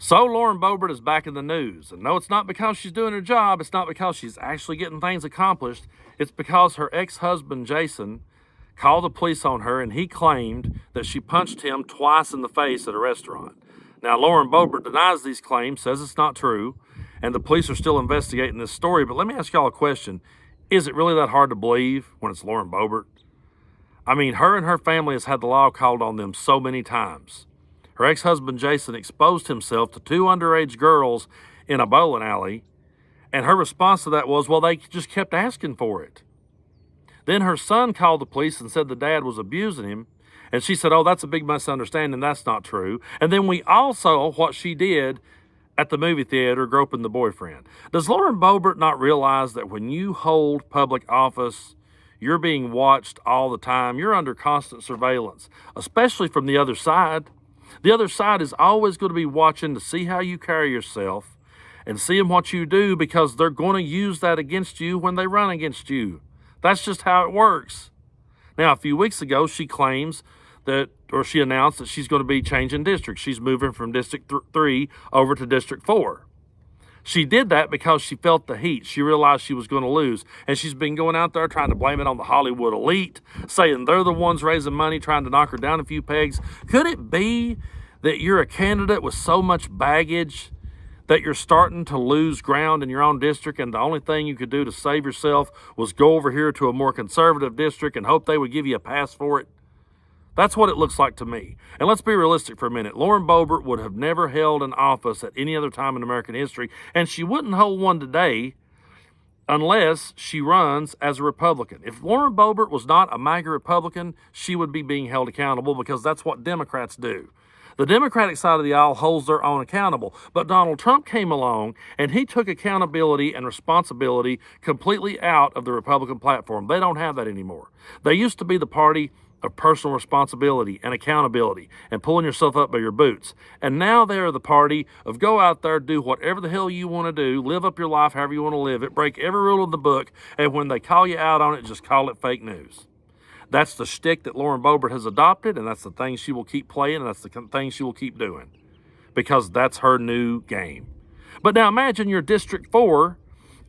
So Lauren Boebert is back in the news. And no, it's not because she's doing her job. It's not because she's actually getting things accomplished. It's because her ex-husband, Jason, called the police on her, and he claimed that she punched him twice in the face at a restaurant. Now, Lauren Boebert denies these claims, says it's not true, and the police are still investigating this story. But let me ask y'all a question. Is it really that hard to believe when it's Lauren Boebert? I mean, her and her family has had the law called on them so many times. Her ex-husband, Jason, exposed himself to 2 underage girls in a bowling alley, and her response to that was, well, they just kept asking for it. Then her son called the police and said the dad was abusing him, and she said, oh, that's a big misunderstanding. That's not true. And then we all saw what she did at the movie theater groping the boyfriend. Does Lauren Boebert not realize that when you hold public office, you're being watched all the time? You're under constant surveillance, especially from the other side. The other side is always going to be watching to see how you carry yourself and seeing what you do, because they're going to use that against you when they run against you. That's just how it works. Now, a few weeks ago, she claims that, or she announced that she's going to be changing districts. She's moving from District 3 over to District 4. She did that because she felt the heat. She realized she was going to lose. And she's been going out there trying to blame it on the Hollywood elite, saying they're the ones raising money, trying to knock her down a few pegs. Could it be that you're a candidate with so much baggage that you're starting to lose ground in your own district, and the only thing you could do to save yourself was go over here to a more conservative district and hope they would give you a pass for it? That's what it looks like to me. And let's be realistic for a minute. Lauren Boebert would have never held an office at any other time in American history, and she wouldn't hold one today unless she runs as a Republican. If Lauren Boebert was not a MAGA Republican, she would be being held accountable, because that's what Democrats do. The Democratic side of the aisle holds their own accountable. But Donald Trump came along and he took accountability and responsibility completely out of the Republican platform. They don't have that anymore. They used to be the party of personal responsibility and accountability and pulling yourself up by your boots. And now they're the party of go out there, do whatever the hell you want to do, live up your life however you want to live it, break every rule in the book, and when they call you out on it, just call it fake news. That's the shtick that Lauren Boebert has adopted, and that's the thing she will keep playing, and that's the thing she will keep doing, because that's her new game. But now imagine you're District 4,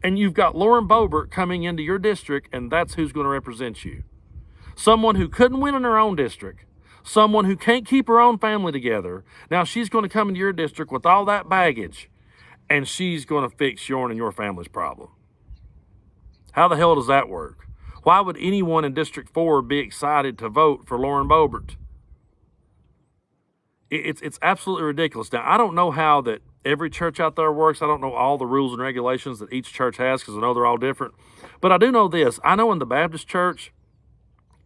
and you've got Lauren Boebert coming into your district, and that's who's going to represent you. Someone who couldn't win in her own district, someone who can't keep her own family together. Now she's going to come into your district with all that baggage, and she's going to fix your and your family's problem. How the hell does that work? Why would anyone in District 4 be excited to vote for Lauren Boebert? It's absolutely ridiculous. Now, I don't know how that every church out there works. I don't know all the rules and regulations that each church has, because I know they're all different. But I do know this. I know in the Baptist church,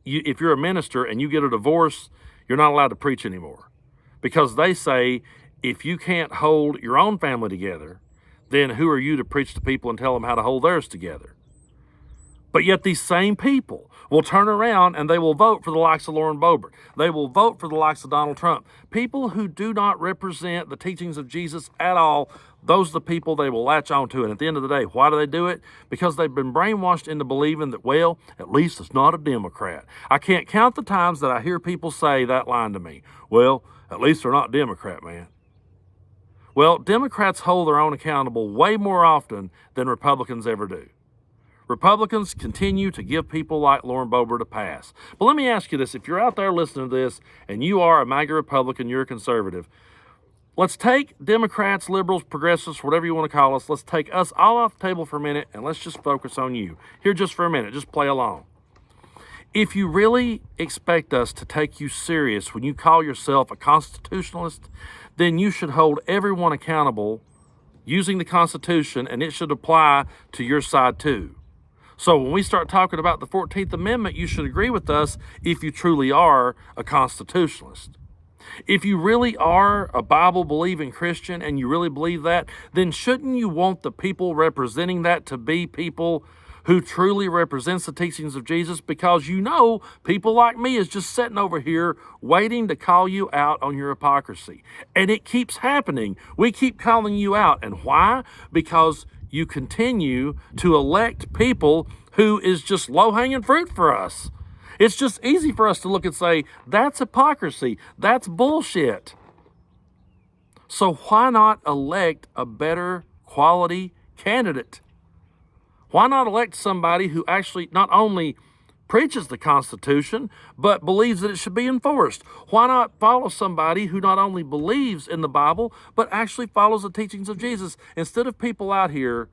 if you're a minister and you get a divorce, you're not allowed to preach anymore, because they say if you can't hold your own family together, then who are you to preach to people and tell them how to hold theirs together? But yet these same people will turn around and they will vote for the likes of Lauren Boebert. They will vote for the likes of Donald Trump. People who do not represent the teachings of Jesus at all, those are the people they will latch on to. And at the end of the day, why do they do it? Because they've been brainwashed into believing that, well, at least it's not a Democrat. I can't count the times that I hear people say that line to me. Well, at least they're not Democrat, man. Well, Democrats hold their own accountable way more often than Republicans ever do. Republicans continue to give people like Lauren Boebert a pass. But let me ask you this. If you're out there listening to this and you are a MAGA Republican, you're a conservative, let's take Democrats, liberals, progressives, whatever you want to call us, let's take us all off the table for a minute and let's just focus on you. Here just for a minute, just play along. If you really expect us to take you serious when you call yourself a constitutionalist, then you should hold everyone accountable using the Constitution, and it should apply to your side too. So when we start talking about the 14th Amendment, you should agree with us if you truly are a constitutionalist. If you really are a Bible-believing Christian and you really believe that, then shouldn't you want the people representing that to be people who truly represents the teachings of Jesus? Because you know people like me is just sitting over here waiting to call you out on your hypocrisy. And it keeps happening. We keep calling you out. And why? Because you continue to elect people who is just low-hanging fruit for us. It's just easy for us to look and say, that's hypocrisy. That's bullshit. So why not elect a better quality candidate? Why not elect somebody who actually not only preaches the Constitution, but believes that it should be enforced? Why not follow somebody who not only believes in the Bible, but actually follows the teachings of Jesus, instead of people out here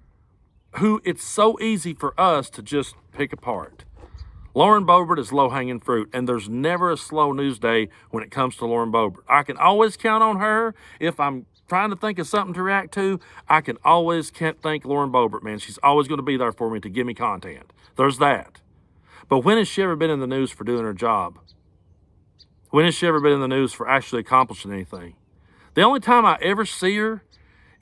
who it's so easy for us to just pick apart? Lauren Boebert is low-hanging fruit, and there's never a slow news day when it comes to Lauren Boebert. I can always count on her. If I'm trying to think of something to react to, I can always thank Lauren Boebert, man. She's always going to be there for me to give me content. There's that. But when has she ever been in the news for doing her job? When has she ever been in the news for actually accomplishing anything? The only time I ever see her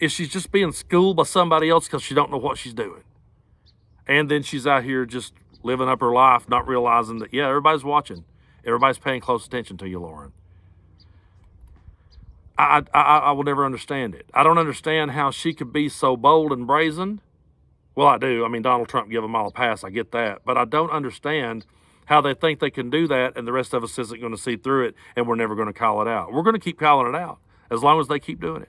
is she's just being schooled by somebody else because she don't know what she's doing. And then she's out here just living up her life, not realizing that, yeah, everybody's watching. Everybody's paying close attention to you, Lauren. I will never understand it. I don't understand how she could be so bold and brazen. Well, I do. I mean, Donald Trump give them all a pass. I get that. But I don't understand how they think they can do that and the rest of us isn't going to see through it and we're never going to call it out. We're going to keep calling it out as long as they keep doing it.